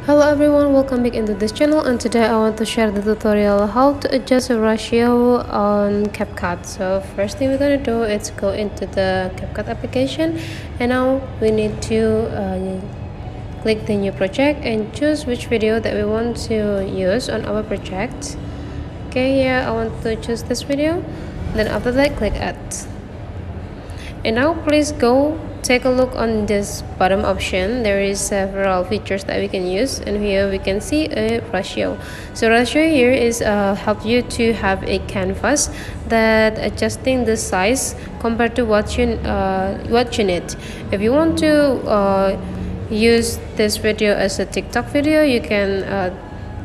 Hello everyone, welcome back into this channel, and today I want to share the tutorial how to adjust the ratio on CapCut. So first thing we're gonna do is go into the CapCut application, and now we need to click the new project and choose which video that we want to use on our project. Okay, yeah, I want to choose this video. Then after that, click add. And now please go take a look on this bottom option. There is several features that we can use, and here we can see a ratio. So ratio here is help you to have a canvas that adjusting the size compared to what you need. If you want to use this video as a TikTok video, you can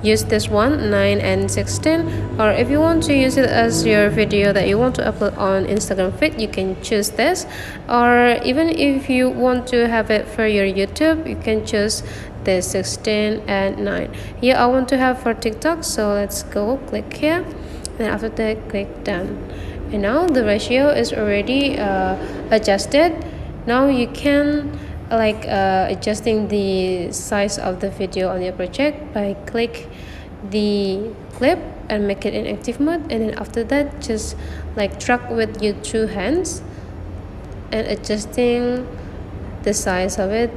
use this one 9 and 16, or if you want to use it as your video that you want to upload on Instagram feed, you can choose this. Or even if you want to have it for your YouTube, you can choose this 16 and 9. Here I want to have for TikTok, so let's go click here, and after that click done. And now the ratio is already adjusted. Now you can adjusting the size of the video on your project by click the clip and make it in active mode, and then after that just drag with your two hands and adjusting the size of it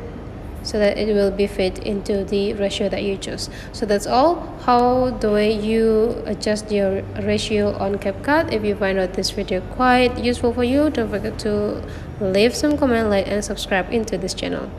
so that it will be fit into the ratio that you choose. So that's all how the way you adjust your ratio on CapCut. If you find out this video quite useful for you, don't forget to leave some comment, like and subscribe into this channel.